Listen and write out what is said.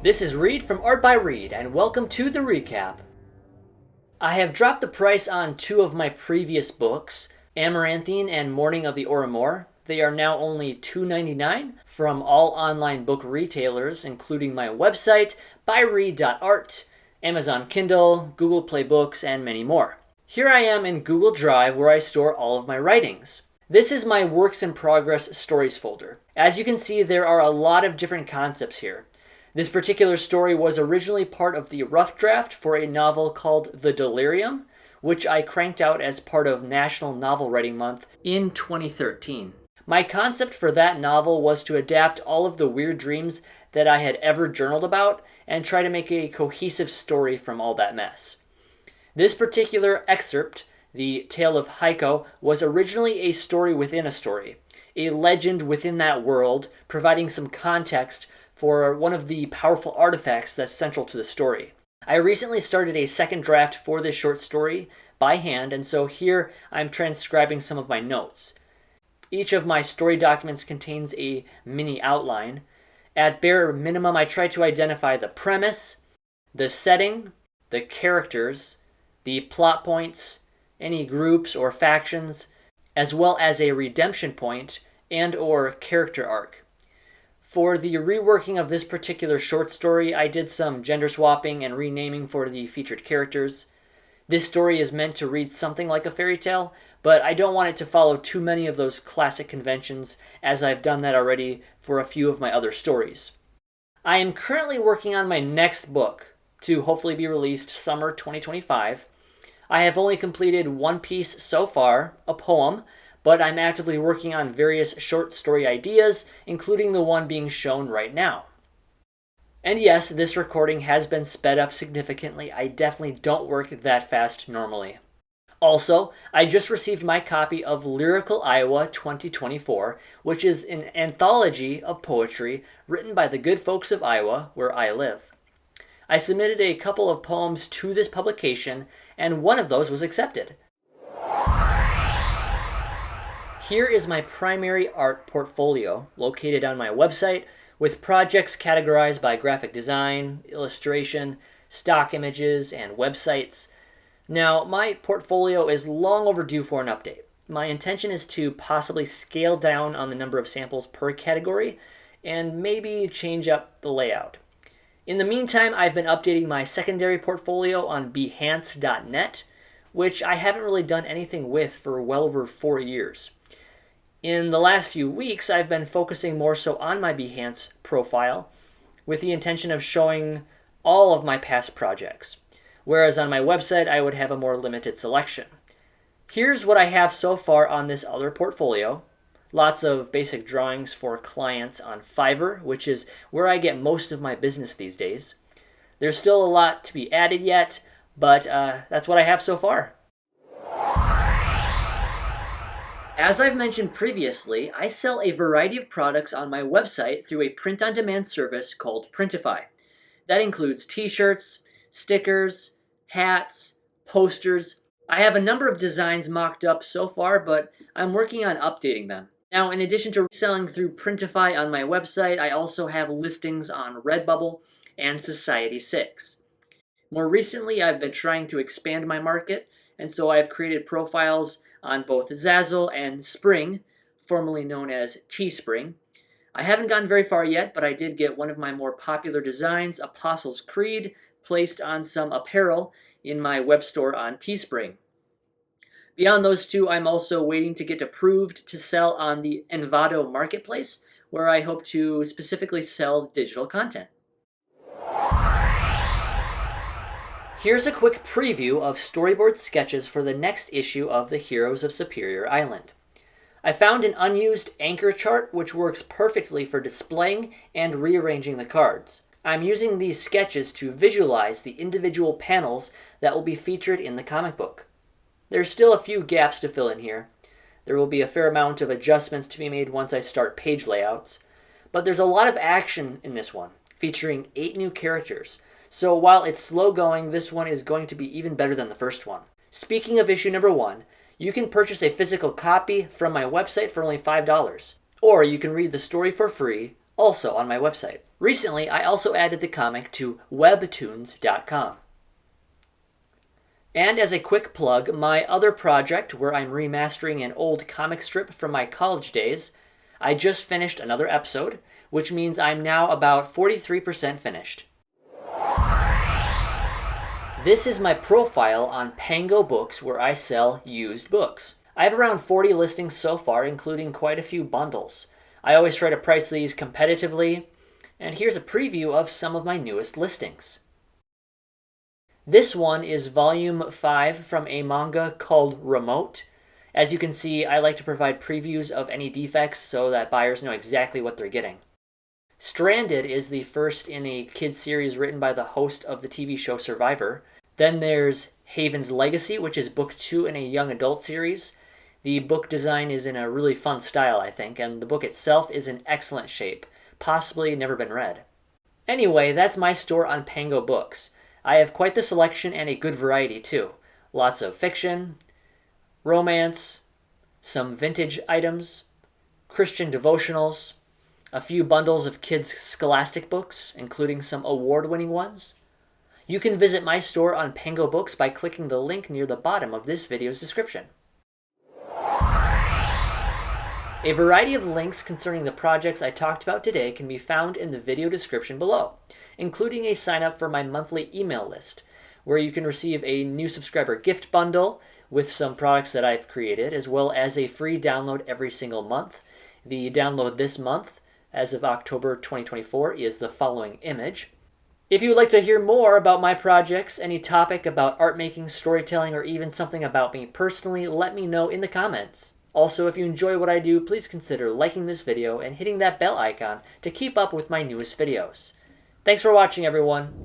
This is Reed from Art by Reed, and welcome to the recap. I have dropped the price on two of my previous books, Amaranthine and Morning of the Oromore. They are now only $2.99 from all online book retailers, including my website, byreed.art, Amazon Kindle, Google Play Books, and many more. Here I am in Google Drive where I store all of my writings. This is my Works in Progress Stories folder. As you can see, there are a lot of different concepts here. This particular story was originally part of the rough draft for a novel called The Delirium, which I cranked out as part of National Novel Writing Month in 2013. My concept for that novel was to adapt all of the weird dreams that I had ever journaled about and try to make a cohesive story from all that mess. This particular excerpt, The Tale of Heiko, was originally a story within a story, a legend within that world, providing some context for one of the powerful artifacts that's central to the story. I recently started a second draft for this short story by hand, and so here I'm transcribing some of my notes. Each of my story documents contains a mini outline. At bare minimum, I try to identify the premise, the setting, the characters, the plot points, any groups or factions, as well as a redemption point and/or character arc. For the reworking of this particular short story, I did some gender swapping and renaming for the featured characters. This story is meant to read something like a fairy tale, but I don't want it to follow too many of those classic conventions, as I've done that already for a few of my other stories. I am currently working on my next book, to hopefully be released summer 2025. I have only completed one piece so far, a poem, but I'm actively working on various short story ideas, including the one being shown right now. And yes, this recording has been sped up significantly. I definitely don't work that fast normally. Also, I just received my copy of Lyrical Iowa 2024, which is an anthology of poetry written by the good folks of Iowa, where I live. I submitted a couple of poems to this publication, and one of those was accepted. Here is my primary art portfolio, located on my website, with projects categorized by graphic design, illustration, stock images, and websites. Now, my portfolio is long overdue for an update. My intention is to possibly scale down on the number of samples per category, and maybe change up the layout. In the meantime, I've been updating my secondary portfolio on behance.net, which I haven't really done anything with for well over 4 years. In the last few weeks, I've been focusing more so on my Behance profile with the intention of showing all of my past projects, whereas on my website I would have a more limited selection. Here's what I have so far on this other portfolio. Lots of basic drawings for clients on Fiverr, which is where I get most of my business these days. There's still a lot to be added yet, but that's what I have so far. As I've mentioned previously, I sell a variety of products on my website through a print-on-demand service called Printify. That includes t-shirts, stickers, hats, posters. I have a number of designs mocked up so far, but I'm working on updating them. Now, in addition to selling through Printify on my website, I also have listings on Redbubble and Society6. More recently, I've been trying to expand my market, and so I've created profiles on both Zazzle and Spring, formerly known as Teespring. I haven't gotten very far yet, but I did get one of my more popular designs, Apostles' Creed, placed on some apparel in my web store on Teespring. Beyond those two, I'm also waiting to get approved to sell on the Envato marketplace, where I hope to specifically sell digital content. Here's a quick preview of storyboard sketches for the next issue of the Heroes of Superior Island. I found an unused anchor chart which works perfectly for displaying and rearranging the cards. I'm using these sketches to visualize the individual panels that will be featured in the comic book. There's still a few gaps to fill in here. There will be a fair amount of adjustments to be made once I start page layouts. But there's a lot of action in this one, featuring 8 new characters. So while it's slow going, this one is going to be even better than the first one. Speaking of issue number 1, you can purchase a physical copy from my website for only $5. Or you can read the story for free, also on my website. Recently, I also added the comic to webtoons.com. And as a quick plug, my other project where I'm remastering an old comic strip from my college days, I just finished another episode, which means I'm now about 43% finished. This is my profile on Pango Books where I sell used books. I have around 40 listings so far, including quite a few bundles. I always try to price these competitively, and here's a preview of some of my newest listings. This one is volume 5 from a manga called Remote. As you can see, I like to provide previews of any defects so that buyers know exactly what they're getting. Stranded is the first in a kids series written by the host of the TV show Survivor. Then there's Haven's Legacy, which is book 2 in a young adult series. The book design is in a really fun style, I think, and the book itself is in excellent shape, possibly never been read. Anyway, that's my store on Pango Books. I have quite the selection and a good variety too. Lots of fiction, romance, some vintage items, Christian devotionals, a few bundles of kids' scholastic books, including some award-winning ones. You can visit my store on Pango Books by clicking the link near the bottom of this video's description. A variety of links concerning the projects I talked about today can be found in the video description below, including a sign up for my monthly email list, where you can receive a new subscriber gift bundle with some products that I've created, as well as a free download every single month. The download this month, as of October 2024, is the following image. If you would like to hear more about my projects, any topic about art making, storytelling, or even something about me personally, let me know in the comments. Also, if you enjoy what I do, please consider liking this video and hitting that bell icon to keep up with my newest videos. Thanks for watching, everyone.